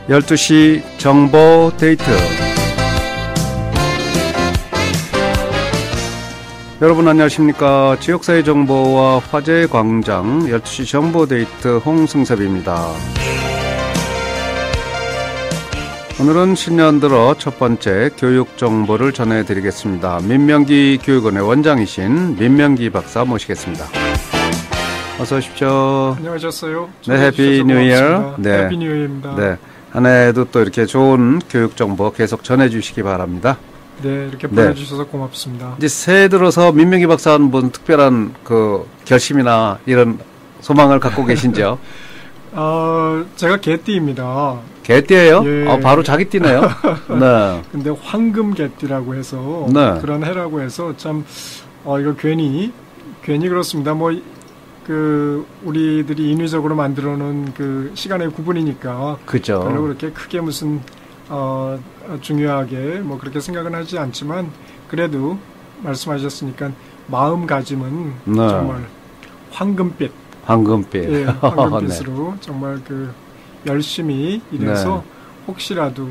12시 정보 데이트. 여러분 안녕하십니까. 지역사회 정보와 화제의 광장 12시 정보 데이트 홍승섭입니다. 오늘은 신년 들어 첫 번째 교육 정보를 전해드리겠습니다. 민명기 교육원의 원장이신 민명기 박사 모시겠습니다. 어서 오십시오. 안녕하셨어요. 네, 해피 뉴 이어. 네, 해피 뉴 이어입니다. 네, 한 해도 또 이렇게 좋은 교육 정보 계속 전해주시기 바랍니다. 네, 이렇게 보내주셔서 고맙습니다. 이제 새해 들어서 민명기 박사는 뭐 특별한 그 결심이나 이런 소망을 갖고 계신지요? 제가 개띠입니다. 개띠예요? 예. 바로 자기 띠네요. 네. 근데 황금 개띠라고 해서 네. 그런 해라고 해서 참 이거 괜히 그렇습니다. 우리들이 인위적으로 만들어놓은 그 시간의 구분이니까. 그죠. 별로 그렇게 크게 무슨 중요하게 그렇게 생각은 하지 않지만 그래도 말씀하셨으니까 마음가짐은 정말 황금빛. 황금빛. 예, 황금빛으로 네. 정말 열심히 일해서 혹시라도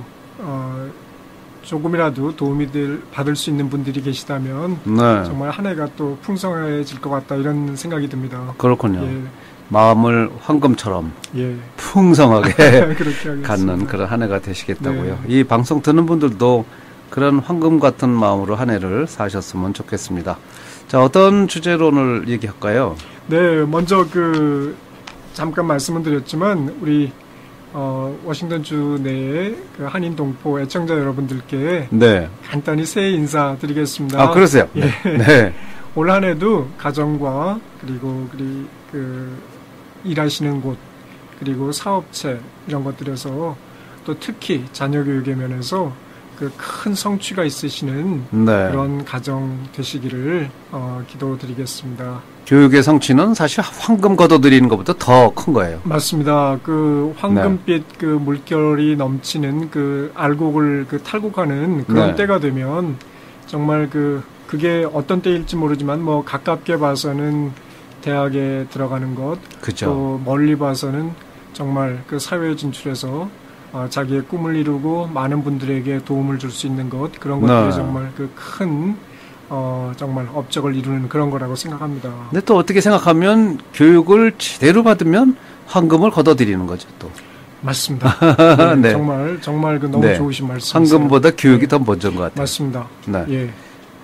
조금이라도 도움이 받을 수 있는 분들이 계시다면 정말 한 해가 또 풍성해질 것 같다 이런 생각이 듭니다. 그렇군요. 예. 마음을 황금처럼 풍성하게 갖는 그런 한 해가 되시겠다고요. 이 방송 듣는 분들도 그런 황금 같은 마음으로 한 해를 사셨으면 좋겠습니다. 자, 어떤 주제로 오늘 얘기할까요? 네, 먼저 잠깐 말씀을 드렸지만 우리 워싱턴 주 내에 한인 동포 애청자 여러분들께 간단히 새해 인사드리겠습니다. 그러세요? 예. 네. 올 한 해도 가정과 그리고 일하시는 곳 그리고 사업체 이런 것들에서 또 특히 자녀 교육의 면에서 큰 성취가 있으시는 그런 가정 되시기를 기도드리겠습니다. 교육의 성취는 사실 황금 걷어들이는 것보다 더 큰 거예요. 맞습니다. 황금빛 물결이 넘치는 알곡을 탈곡하는 그런 때가 되면 정말 그게 어떤 때일지 모르지만 가깝게 봐서는 대학에 들어가는 것, 그쵸. 또 멀리 봐서는 정말 사회에 진출해서 자기의 꿈을 이루고 많은 분들에게 도움을 줄 수 있는 것, 그런 것들이 정말 큰 정말 업적을 이루는 그런 거라고 생각합니다. 근데 또 어떻게 생각하면 교육을 제대로 받으면 황금을 걷어들이는 거죠, 또. 맞습니다. 네. 정말 너무 좋으신 말씀이세요. 황금보다 교육이 더 먼저인 것 같아요. 맞습니다. 네. 예.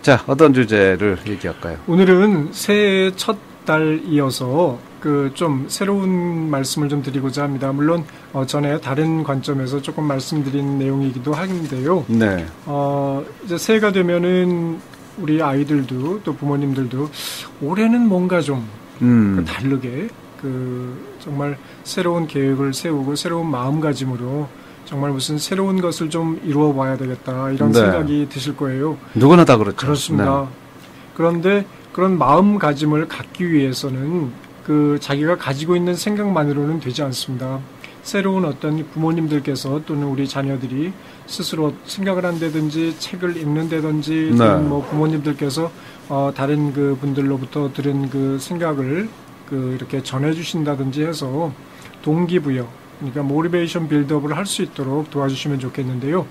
자, 어떤 주제를 얘기할까요? 오늘은 새해 첫 달 이어서 좀 새로운 말씀을 좀 드리고자 합니다. 물론 전에 다른 관점에서 조금 말씀드린 내용이기도 한데요. 네. 이제 새해가 되면은 우리 아이들도 또 부모님들도 올해는 뭔가 좀 다르게 정말 새로운 계획을 세우고 새로운 마음가짐으로 정말 무슨 새로운 것을 좀 이루어 봐야 되겠다 이런 생각이 드실 거예요. 누구나 다 그렇죠. 그렇습니다. 그런데 그런 마음가짐을 갖기 위해서는 자기가 가지고 있는 생각만으로는 되지 않습니다. 새로운 어떤 부모님들께서 또는 우리 자녀들이 스스로 생각을 한다든지 책을 읽는다든지 부모님들께서 다른 분들로부터 들은 생각을 이렇게 전해주신다든지 해서 동기부여, 그러니까 모티베이션 빌드업을 할 수 있도록 도와주시면 좋겠는데요.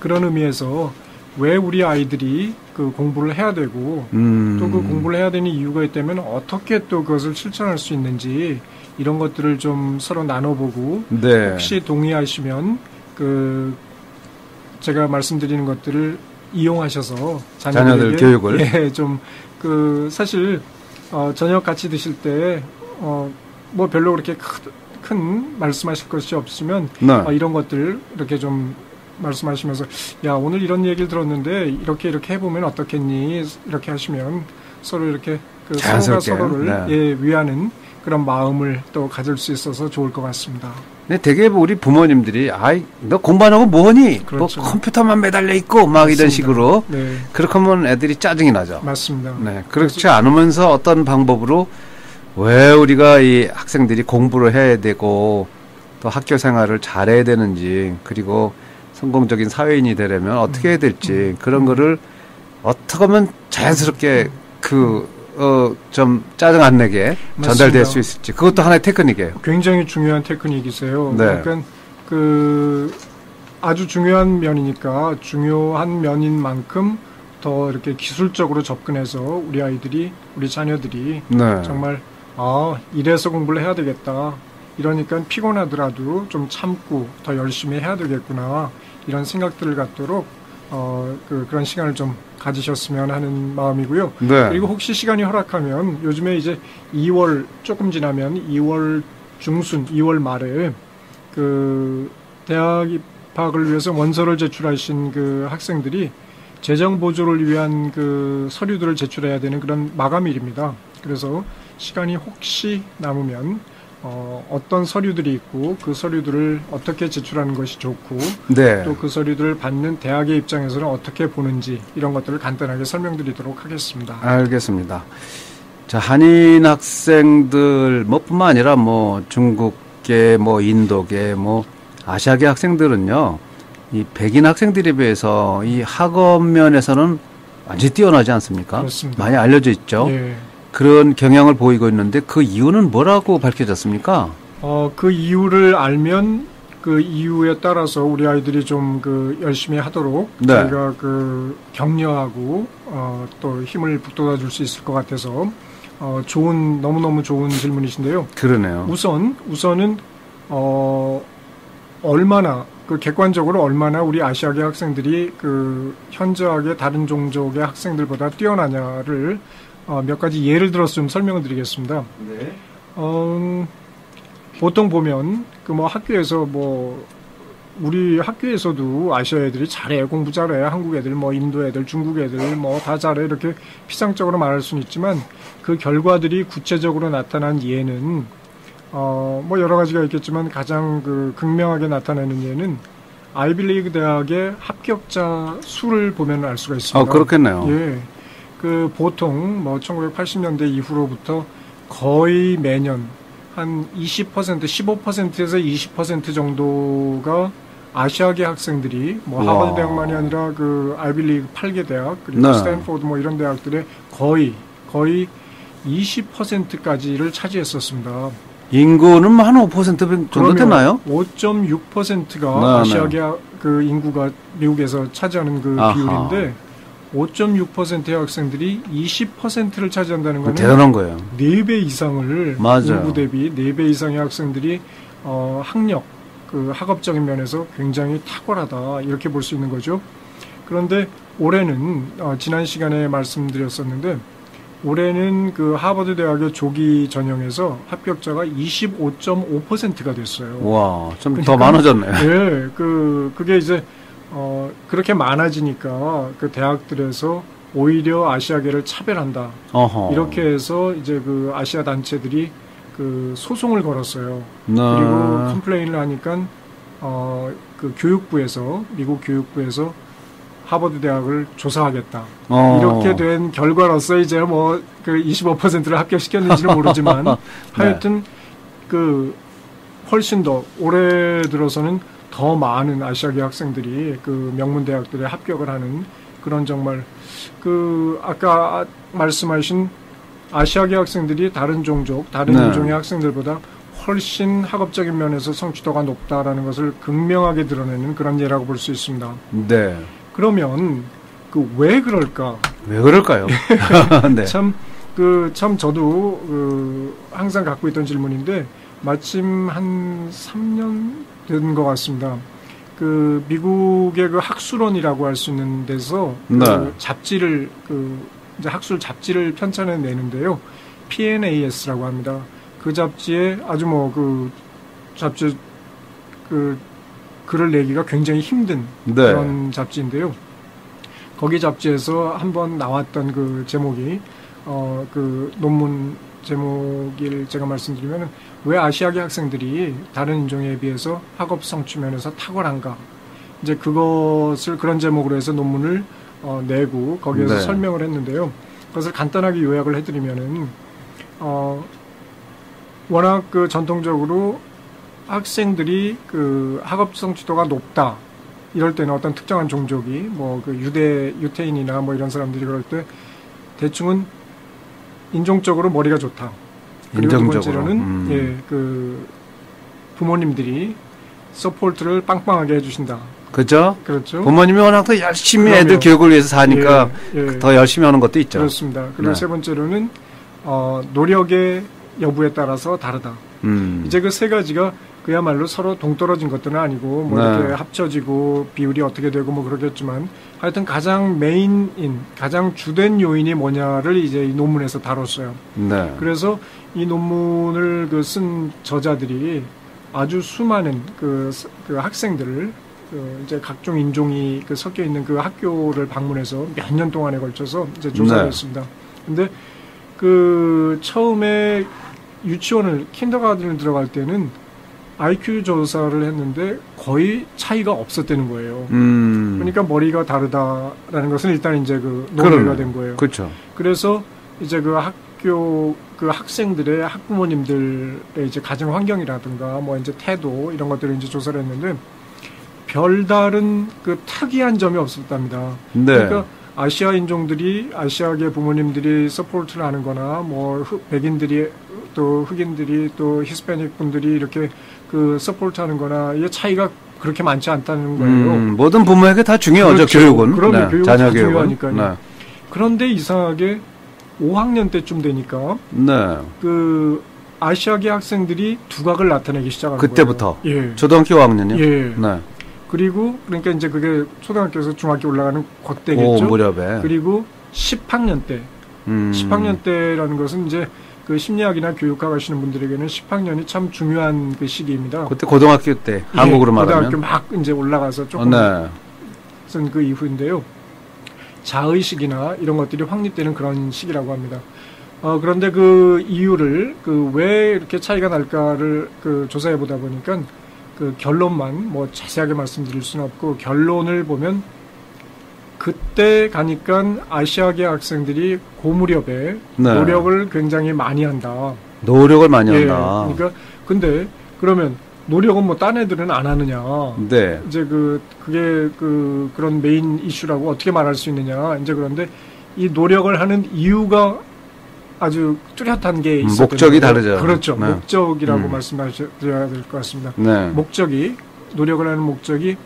그런 의미에서 왜 우리 아이들이 공부를 해야 되고 또 공부를 해야 되는 이유가 있다면 어떻게 또 그것을 실천할 수 있는지 이런 것들을 좀 서로 나눠보고 혹시 동의하시면 제가 말씀드리는 것들을 이용하셔서 자녀들 교육을 사실 저녁 같이 드실 때 별로 그렇게 큰 말씀하실 것이 없으면 이런 것들 이렇게 좀 말씀하시면서 야 오늘 이런 얘기를 들었는데 이렇게 해보면 어떻겠니 이렇게 하시면 서로 이렇게 서로가 서로를 위하는 그런 마음을 또 가질 수 있어서 좋을 것 같습니다. 네, 되게 우리 부모님들이 너 공부 안 하고 뭐하니? 그렇죠. 컴퓨터만 매달려 있고 막 이런 식으로 그렇게 하면 애들이 짜증이 나죠. 맞습니다. 네, 그렇지 않으면서 어떤 방법으로 왜 우리가 이 학생들이 공부를 해야 되고 또 학교 생활을 잘해야 되는지 그리고 성공적인 사회인이 되려면 어떻게 해야 될지 그런 거를 어떻게 하면 자연스럽게 좀 짜증 안 내게 맞습니다. 전달될 수 있을지 그것도 하나의 테크닉이에요. 굉장히 중요한 테크닉이세요. 네. 그러니까 그 아주 중요한 면이니까 중요한 면인 만큼 더 이렇게 기술적으로 접근해서 우리 아이들이, 우리 자녀들이 네. 정말 이래서 공부를 해야 되겠다. 이러니까 피곤하더라도 좀 참고 더 열심히 해야 되겠구나. 이런 생각들을 갖도록 그런 시간을 좀 가지셨으면 하는 마음이고요. 네. 그리고 혹시 시간이 허락하면 요즘에 이제 2월 조금 지나면 2월 중순, 2월 말에 그 대학 입학을 위해서 원서를 제출하신 그 학생들이 재정 보조를 위한 그 서류들을 제출해야 되는 그런 마감일입니다. 그래서 시간이 혹시 남으면 어떤 서류들이 있고 그 서류들을 어떻게 제출하는 것이 좋고 네. 또 그 서류들을 받는 대학의 입장에서는 어떻게 보는지 이런 것들을 간단하게 설명드리도록 하겠습니다. 알겠습니다. 자, 한인 학생들 뿐만 아니라 중국계, 인도계, 아시아계 학생들은요, 이 백인 학생들에 비해서 이 학업 면에서는 완전히 뛰어나지 않습니까? 그렇습니다. 많이 알려져 있죠. 예. 그런 경향을 보이고 있는데 그 이유는 뭐라고 밝혀졌습니까? 그 이유를 알면 그 이유에 따라서 우리 아이들이 좀 열심히 하도록 네. 저희가 격려하고 또 힘을 북돋아 줄 수 있을 것 같아서 너무너무 좋은 질문이신데요. 그러네요. 우선은 얼마나 객관적으로 얼마나 우리 아시아계 학생들이 현저하게 다른 종족의 학생들보다 뛰어나냐를 몇 가지 예를 들어서 좀 설명을 드리겠습니다. 네. 보통 보면 학교에서 우리 학교에서도 아시아 애들이 잘해, 공부 잘해, 한국 애들, 인도 애들, 중국 애들, 다 잘해, 이렇게 피상적으로 말할 수는 있지만 그 결과들이 구체적으로 나타난 예는 여러 가지가 있겠지만 가장 극명하게 나타내는 예는 아이비리그 대학의 합격자 수를 보면 알 수가 있습니다. 그렇겠네요. 예. 보통 1980년대 이후로부터 거의 매년 한 20%, 15%에서 20% 정도가 아시아계 학생들이 하버드 대학만이 아니라 아이비리그 8개 대학 그리고 네. 스탠포드 이런 대학들의 거의 20%까지를 차지했었습니다. 인구는 한 5% 정도 되나요? 5.6%가 아시아계 인구가 미국에서 차지하는 비율인데 5.6%의 학생들이 20%를 차지한다는 것은 대단한 거예요. 4배 이상을 맞아요. 인구 대비 4배 이상의 학생들이 학력, 학업적인 면에서 굉장히 탁월하다 이렇게 볼 수 있는 거죠. 그런데 올해는 지난 시간에 말씀드렸었는데 올해는 하버드 대학의 조기 전형에서 합격자가 25.5%가 됐어요. 와, 좀 더 많아졌네요. 네, 그게 이제 그렇게 많아지니까 대학들에서 오히려 아시아계를 차별한다. 어허. 이렇게 해서 이제 아시아 단체들이 소송을 걸었어요. 네. 그리고 컴플레인을 하니까 교육부에서 미국 교육부에서 하버드 대학을 조사하겠다. 이렇게 된 결과로서 이제 25%를 합격시켰는지는 모르지만 네. 하여튼 훨씬 더 올해 들어서는 더 많은 아시아계 학생들이 명문 대학들에 합격을 하는 그런 정말 아까 말씀하신 아시아계 학생들이 다른 종족, 다른 네. 인종의 학생들보다 훨씬 학업적인 면에서 성취도가 높다라는 것을 극명하게 드러내는 그런 예라고 볼 수 있습니다. 네. 그러면 왜 그럴까? 왜 그럴까요? 네. 참 저도 항상 갖고 있던 질문인데 마침 한 3년 된 것 같습니다. 미국의 학술원이라고 할 수 있는 데서 네. 잡지를 이제 학술 잡지를 편찬해 내는데요. PNAS라고 합니다. 그 잡지에 아주 잡지 글을 내기가 굉장히 힘든 네. 그런 잡지인데요. 거기 잡지에서 한번 나왔던 제목이 논문 제목을 제가 말씀드리면 왜 아시아계 학생들이 다른 인종에 비해서 학업 성취 면에서 탁월한가? 이제 그런 제목으로 해서 논문을 내고 거기에서 네. 설명을 했는데요. 그것을 간단하게 요약을 해드리면은 워낙 전통적으로 학생들이 학업 성취도가 높다. 이럴 때는 어떤 특정한 종족이 유태인이나 이런 사람들이 그럴 때 대충은 인종적으로 머리가 좋다. 그리고 두 번째로는 부모님들이 서포트를 빵빵하게 해주신다. 그죠? 그렇죠. 부모님이 워낙 더 열심히 그럼요. 애들 교육을 위해서 사니까 예, 예. 더 열심히 하는 것도 있죠. 그렇습니다. 그리고 네. 세 번째로는 노력의 여부에 따라서 다르다. 이제 그 세 가지가 그야말로 서로 동떨어진 것들은 아니고 뭐 네. 이렇게 합쳐지고 비율이 어떻게 되고 뭐 그러겠지만 하여튼 가장 메인인 가장 주된 요인이 뭐냐를 이제 이 논문에서 다뤘어요. 네. 그래서 이 논문을 쓴 저자들이 아주 수많은 그 학생들을 이제 각종 인종이 섞여 있는 그 학교를 방문해서 몇 년 동안에 걸쳐서 이제 조사를 네. 했습니다. 근데 처음에 유치원을 킨더가든을 들어갈 때는 IQ 조사를 했는데 거의 차이가 없었다는 거예요. 그러니까 머리가 다르다라는 것은 일단 이제 논의가 된 거예요. 그렇죠. 그래서 이제 학교 학생들의 학부모님들의 이제 가정 환경이라든가 뭐 이제 태도 이런 것들을 이제 조사를 했는데 별다른 특이한 점이 없었답니다. 네. 그러니까 아시아 인종들이 아시아계 부모님들이 서포트를 하는 거나 뭐 백인들이 또 흑인들이 또 히스패닉 분들이 이렇게 서포트 하는 거나 이 차이가 그렇게 많지 않다는 거예요. 모든 부모에게 다 중요하죠. 그렇죠. 교육은. 그럼요. 네. 교육은 자녀 다 교육은. 중요하니까요. 네. 그런데 이상하게 5학년 때쯤 되니까 네. 아시아계 학생들이 두각을 나타내기 시작하는 그때부터. 거예요. 예. 초등학교 5학년이요? 예. 네. 그리고 그러니까 이제 그게 초등학교에서 중학교 올라가는 그때겠죠. 오, 무렵에. 그리고 10학년 때. 10학년 때라는 것은 이제 심리학이나 교육학 하시는 분들에게는 10학년이 참 중요한 시기입니다. 그때 고등학교 때 한국으로 말하면. 고등학교 막 이제 올라가서 조금 네. 그 이후인데요. 자의식이나 이런 것들이 확립되는 그런 시기라고 합니다. 그런데 그 이유를 왜 이렇게 차이가 날까를 조사해 보다 보니까 결론만 뭐 자세하게 말씀드릴 수는 없고 결론을 보면 그때 가니까 아시아계 학생들이 고무렵에 네. 노력을 굉장히 많이 한다. 노력을 많이 한다. 그러니까 근데 그러면 노력은 뭐 딴 애들은 안 하느냐. 네. 이제 그게 그런 메인 이슈라고 어떻게 말할 수 있느냐. 이제 그런데 이 노력을 하는 이유가 아주 뚜렷한 게 있어요. 목적이 다르죠. 그렇죠. 네. 목적이라고 말씀하셔야 될 것 같습니다. 네. 노력을 하는 목적이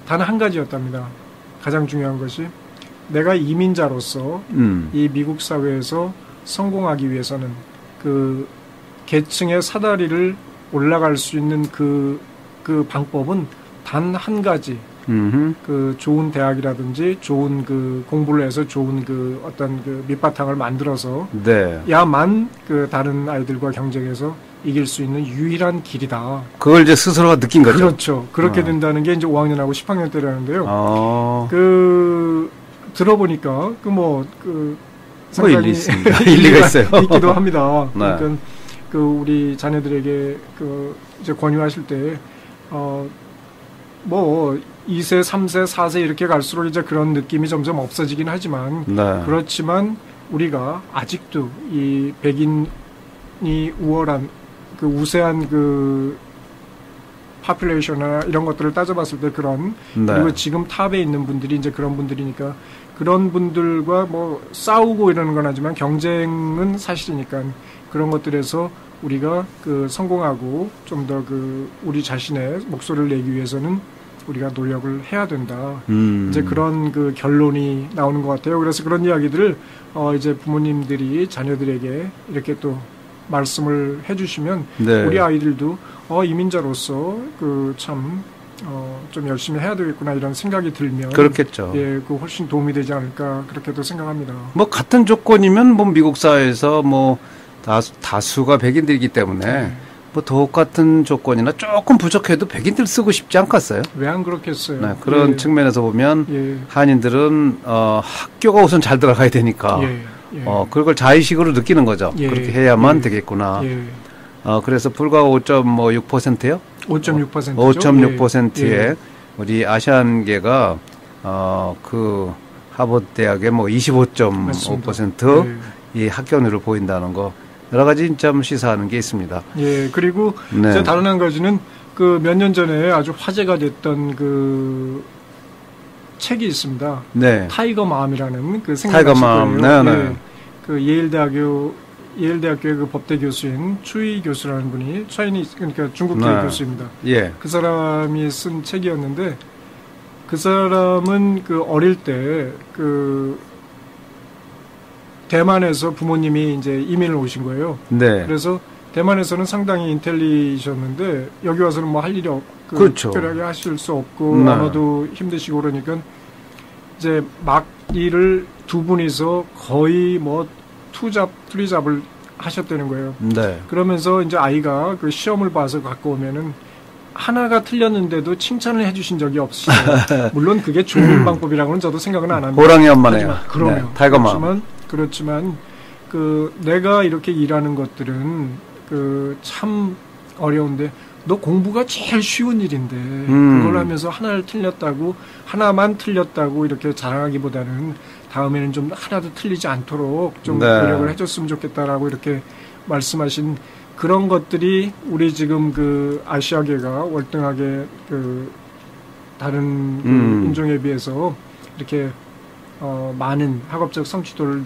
단 한 가지였답니다. 가장 중요한 것이 내가 이민자로서 이 미국 사회에서 성공하기 위해서는 계층의 사다리를 올라갈 수 있는 그 방법은 단 한 가지. 좋은 대학이라든지 좋은 공부를 해서 좋은 어떤 밑바탕을 만들어서 네. 야만 다른 아이들과 경쟁해서 이길 수 있는 유일한 길이다. 그걸 이제 스스로가 느낀 거죠. 그렇죠. 그렇게 된다는 게 이제 5학년하고 10학년 때라는데요. 들어보니까 일리 있습니다. 일리가 있어요. 있기도 합니다. 네. 그러니까 우리 자녀들에게 이제 권유하실 때 뭐 2세, 3세, 4세 이렇게 갈수록 이제 그런 느낌이 점점 없어지긴 하지만 네. 그렇지만 우리가 아직도 이 백인이 우월한 우세한 파퓰레이션이나 이런 것들을 따져봤을 때 네. 그리고 지금 탑에 있는 분들이 이제 그런 분들이니까 그런 분들과 뭐 싸우고 이러는 건 하지만 경쟁은 사실이니까 그런 것들에서 우리가 성공하고 좀 더 우리 자신의 목소리를 내기 위해서는 우리가 노력을 해야 된다. 이제 그런 결론이 나오는 것 같아요. 그래서 그런 이야기들을 이제 부모님들이 자녀들에게 이렇게 또 말씀을 해주시면 네. 우리 아이들도 이민자로서 참 좀 열심히 해야 되겠구나 이런 생각이 들면 그렇겠죠. 예, 훨씬 도움이 되지 않을까 그렇게도 생각합니다. 뭐 같은 조건이면 뭐 미국 사회에서 뭐 다수가 백인들이기 때문에 뭐 똑같은 조건이나 조금 부족해도 백인들 쓰고 싶지 않겠어요? 왜 안 그렇겠어요? 네, 그런 예. 측면에서 보면 예. 한인들은 학교가 우선 잘 들어가야 되니까 예. 예. 그걸 자의식으로 느끼는 거죠. 예. 그렇게 해야만 예. 되겠구나. 예. 그래서 불과 5.6%요? 5.6%죠. 5.6%의 예. 우리 아시안계가 하버드 대학의 뭐 25.5% 이 합격률을 보인다는 거 여러 가지 좀 시사하는 게 있습니다. 예, 그리고 네. 이제 다른 한 가지는 몇 년 전에 아주 화제가 됐던 책이 있습니다. 네. 타이거 맘이라는 타이거 맘. 생각하실 거예요. 네, 네. 예일 대학교 예일대학교의 그 법대 교수인 추이 교수라는 분이 그러니까 중국계 네. 교수입니다. 예. 그 사람이 쓴 책이었는데 그 사람은 그 어릴 때 그 대만에서 부모님이 이제 이민을 오신 거예요. 네. 그래서 대만에서는 상당히 인텔리셨는데 여기 와서는 뭐 할 일이 그렇죠. 특별하게 하실 수 없고 네. 언어도 힘드시고 그러니까 이제 막 일을 두 분이서 거의 뭐 투잡을 하셨다는 거예요. 네. 그러면서 이제 아이가 그 시험을 봐서 갖고 오면은 하나가 틀렸는데도 칭찬을 해주신 적이 없으시죠. 물론 그게 좋은 방법이라고는 저도 생각은 안 합니다. 호랑이 엄마네요. 그럼요. 네, 타이거맘. 그렇지만 그 내가 이렇게 일하는 것들은 그 참 어려운데 너 공부가 제일 쉬운 일인데 그걸 하면서 하나만 틀렸다고 이렇게 자랑하기보다는 다음에는 좀 하나도 틀리지 않도록 좀 네. 노력을 해줬으면 좋겠다라고 이렇게 말씀하신 그런 것들이 우리 지금 그 아시아계가 월등하게 그 다른 그 인종에 비해서 이렇게 많은 학업적 성취도를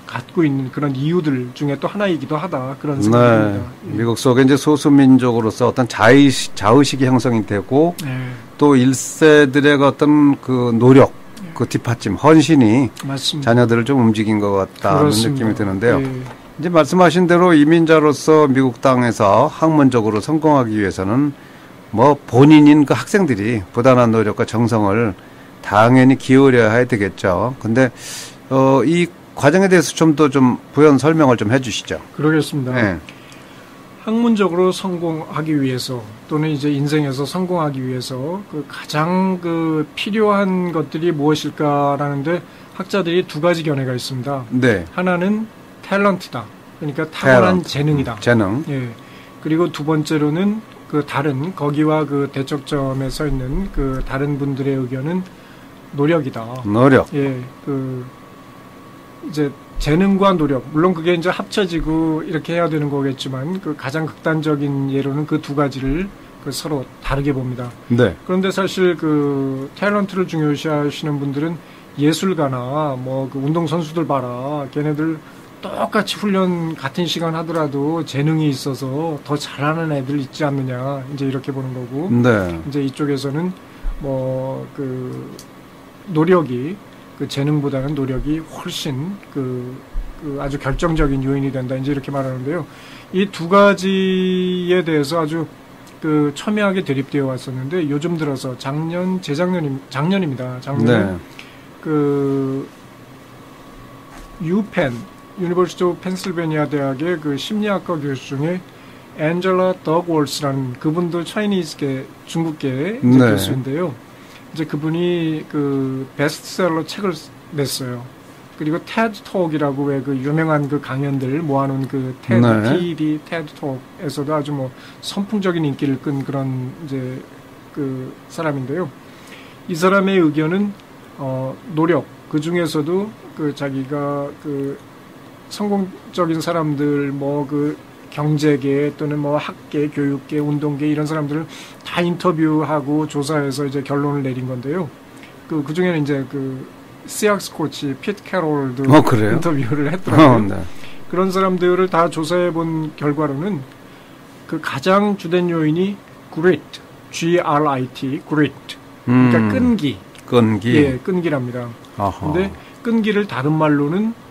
갖고 있는 그런 이유들 중에 또 하나이기도 하다 그런 생각입니다. 네. 미국 속에 이제 소수민족으로서 어떤 자의식이 형성이 되고 네. 또 1세들의 어떤 그 노력, 그 뒷받침, 헌신이 맞습니다. 자녀들을 좀 움직인 것 같다는 그렇습니다. 느낌이 드는데요. 네. 이제 말씀하신 대로 이민자로서 미국 땅에서 학문적으로 성공하기 위해서는 뭐 본인인 그 학생들이 부단한 노력과 정성을 당연히 기울여야 되겠죠. 근데 이 과정에 대해서 좀 더 좀 부연 설명을 좀 해주시죠. 그러겠습니다. 네. 학문적으로 성공하기 위해서 또는 이제 인생에서 성공하기 위해서 그 가장 그 필요한 것들이 무엇일까라는데 학자들이 두 가지 견해가 있습니다. 네. 하나는 탤런트다. 그러니까 타고난 재능이다. 재능. 예. 그리고 두 번째로는 그 다른 거기와 그 대척점에 서 있는 그 다른 분들의 의견은 노력이다. 노력. 예. 그 이제 재능과 노력, 물론 그게 이제 합쳐지고 이렇게 해야 되는 거겠지만 그 가장 극단적인 예로는 그 두 가지를 그 서로 다르게 봅니다. 네. 그런데 사실 그 탤런트를 중요시하시는 분들은 예술가나 뭐 그 운동 선수들 봐라, 걔네들 똑같이 훈련 같은 시간 하더라도 재능이 있어서 더 잘하는 애들 있지 않느냐, 이제 이렇게 보는 거고, 네. 이제 이쪽에서는 뭐 그 노력이 그 재능보다는 노력이 훨씬 그 아주 결정적인 요인이 된다, 이제 이렇게 말하는데요. 이 두 가지에 대해서 아주 그 첨예하게 대립되어 왔었는데 요즘 들어서 작년입니다. 작년에 네. 그 유니버시티 오브 펜실베니아 대학의 그 심리학과 교수 중에 앤젤라 덕월스라는 그분도 차이니즈계 중국계 네. 교수인데요. 이제 그분이 그 베스트셀러 책을 냈어요. 그리고 테드 톡이라고 왜 그 유명한 그 강연들 모아놓은 그 테드 네. TV 테드 톡에서도 아주 뭐 선풍적인 인기를 끈 그런 이제 그 사람인데요. 이 사람의 의견은 노력, 그 중에서도 그 자기가 그 성공적인 사람들 뭐 그 경제계 또는 뭐 학계, 교육계, 운동계 이런 사람들을 다 인터뷰하고 조사해서 이제 결론을 내린 건데요. 그 중에는 이제 그 시악스 코치 핏 캐롤도 그래요? 인터뷰를 했더라고요. 네. 그런 사람들을 다 조사해 본 결과로는 그 가장 주된 요인이 grit, G-R-I-T, grit. 그러니까 끈기. 끈기. 예, 끈기랍니다. 근데 끈기를 다른 말로는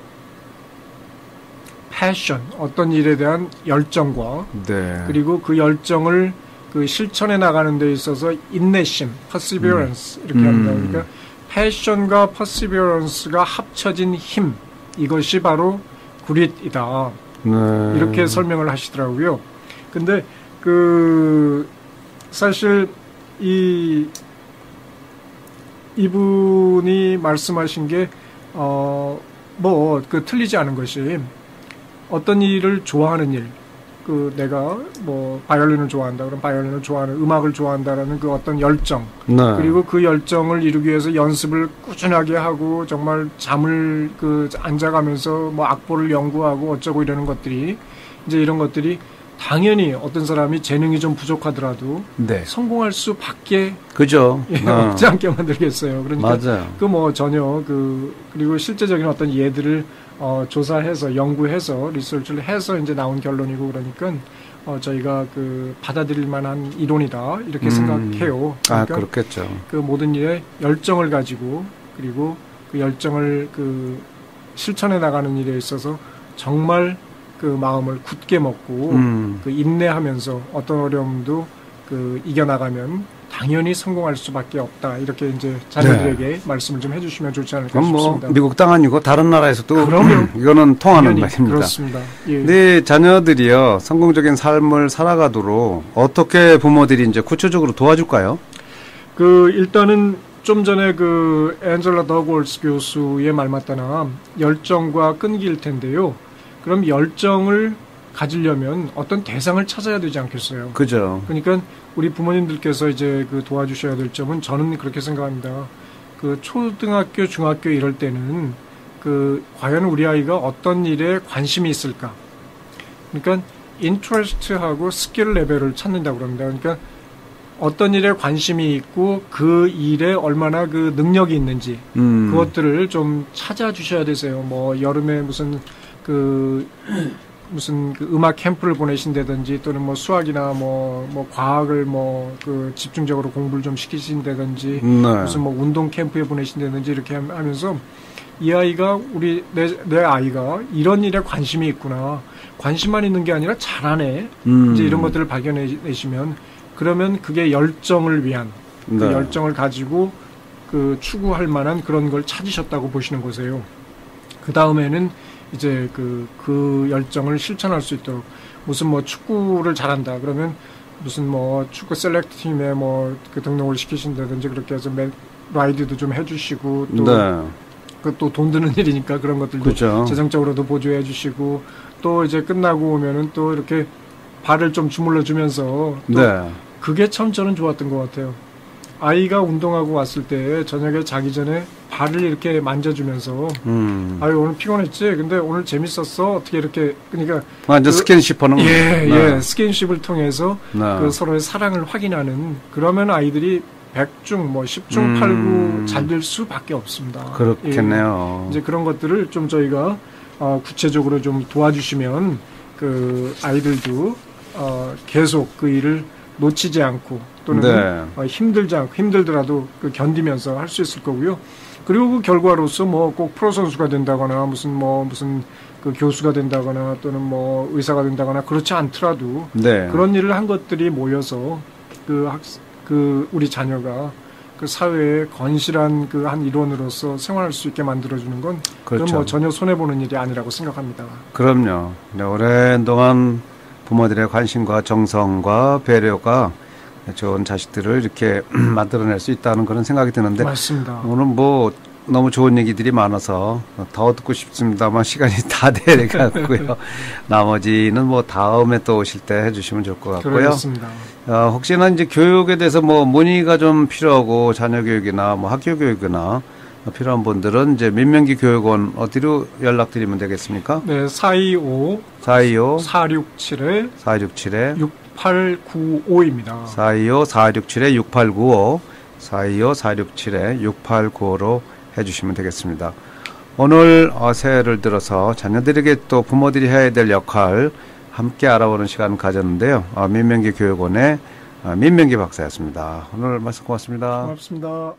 패션, 어떤 일에 대한 열정과 네. 그리고 그 열정을 그 실천해 나가는 데 있어서 인내심, perseverance 이렇게 합니다. 그러니까 패션과 perseverance가 합쳐진 힘, 이것이 바로 grit이다. 네. 이렇게 설명을 하시더라고요. 근데 그 사실 이분이 말씀하신 게 뭐 그 틀리지 않은 것이 어떤 일을 좋아하는 일, 그 내가 뭐 바이올린을 좋아한다, 그럼 바이올린을 좋아하는, 음악을 좋아한다라는 그 어떤 열정, 네. 그리고 그 열정을 이루기 위해서 연습을 꾸준하게 하고 정말 잠을 그 안 자가면서 뭐 악보를 연구하고 어쩌고 이러는 것들이, 이제 이런 것들이 당연히 어떤 사람이 재능이 좀 부족하더라도 네. 성공할 수밖에 그죠. 없지 않게 만들겠어요. 그러니까 맞아요. 그 뭐 전혀 그리고 실제적인 어떤 예들을 조사해서 연구해서 리서치를 해서 이제 나온 결론이고 그러니까 저희가 그 받아들일 만한 이론이다 이렇게 생각해요. 그러니까 그렇겠죠. 그 모든 일에 열정을 가지고 그리고 그 열정을 그 실천해 나가는 일에 있어서 정말 그 마음을 굳게 먹고 그 인내하면서 어떤 어려움도 그 이겨나가면 당연히 성공할 수밖에 없다. 이렇게 이제 자녀들에게 말씀을 좀 해주시면 좋지 않을까 싶습니다. 미국 땅 아니고 다른 나라에서도 그럼요. 이거는 통하는 말입니다. 그렇습니다. 예. 네, 자녀들이요 성공적인 삶을 살아가도록 어떻게 부모들이 이제 구체적으로 도와줄까요? 그 일단은 좀 전에 그 앤젤라 더그월스 교수의 말 맞다나 열정과 끈기일 텐데요. 그럼 열정을 가지려면 어떤 대상을 찾아야 되지 않겠어요? 그죠. 그러니까 우리 부모님들께서 이제 그 도와주셔야 될 점은 저는 그렇게 생각합니다. 그 초등학교, 중학교 이럴 때는 그 과연 우리 아이가 어떤 일에 관심이 있을까? 그러니까 인트레스트하고 스킬 레벨을 찾는다고 그럽니다. 그러니까 어떤 일에 관심이 있고 그 일에 얼마나 그 능력이 있는지 그것들을 좀 찾아주셔야 되세요. 뭐 여름에 무슨 그 음악 캠프를 보내신다든지 또는 뭐 수학이나 뭐 과학을 뭐 그 집중적으로 공부를 좀 시키신다든지 무슨 뭐 운동 캠프에 보내신다든지 이렇게 하면서 이 아이가 내 아이가 이런 일에 관심이 있구나. 관심만 있는 게 아니라 잘하네. 이제 이런 것들을 발견해내시면 그러면 그게 열정을 위한 그 열정을 가지고 그 추구할 만한 그런 걸 찾으셨다고 보시는 거세요. 그 다음에는 이제 그 열정을 실천할 수 있도록 무슨 뭐 축구를 잘한다 그러면 무슨 뭐 축구 셀렉트 팀에 뭐 그 등록을 시키신다든지 그렇게 해서 라이드도 좀 해주시고 또 그 또 돈 드는 일이니까 그런 것들도 그렇죠. 재정적으로도 보조해 주시고 또 이제 끝나고 오면은 또 이렇게 발을 좀 주물러 주면서 또 그게 참 저는 좋았던 것 같아요. 아이가 운동하고 왔을 때 저녁에 자기 전에 발을 이렇게 만져주면서 아유 오늘 피곤했지? 근데 오늘 재밌었어? 어떻게 이렇게 그러니까 완전 스킨십하는 예, 스킨십을 통해서 그 서로의 사랑을 확인하는 그러면 아이들이 100중 뭐 10중 8구 잘 될 수밖에 없습니다. 그렇겠네요. 예, 이제 그런 것들을 좀 저희가 구체적으로 좀 도와주시면 그 아이들도 계속 그 일을 놓치지 않고 또는 힘들지 않고 힘들더라도 그 견디면서 할 수 있을 거고요. 그리고 그 결과로서 뭐 꼭 프로 선수가 된다거나 무슨 그 교수가 된다거나 또는 뭐 의사가 된다거나 그렇지 않더라도 그런 일을 한 것들이 모여서 그 우리 자녀가 그 사회에 건실한 그 한 일원으로서 생활할 수 있게 만들어주는 건 그건 뭐 전혀 손해 보는 일이 아니라고 생각합니다. 그럼요. 오랜 동안 부모들의 관심과 정성과 배려가 좋은 자식들을 이렇게 만들어낼 수 있다는 그런 생각이 드는데 맞습니다. 오늘 뭐 너무 좋은 얘기들이 많아서 더 듣고 싶습니다만 시간이 다 돼가고요. 나머지는 뭐 다음에 또 오실 때 해주시면 좋을 것 같고요. 그렇습니다. 혹시나 이제 교육에 대해서 뭐 문의가 좀 필요하고 자녀 교육이나 뭐 학교 교육이나 필요한 분들은 이제 민명기 교육원 어디로 연락드리면 되겠습니까? 네, 467에 6895입니다. 425-467-6895 425-467-6895로 해주시면 되겠습니다. 오늘 새해를 들어서 자녀들에게 또 부모들이 해야 될 역할 함께 알아보는 시간을 가졌는데요. 민명기 교육원의 민명기 박사였습니다. 오늘 말씀 고맙습니다. 고맙습니다.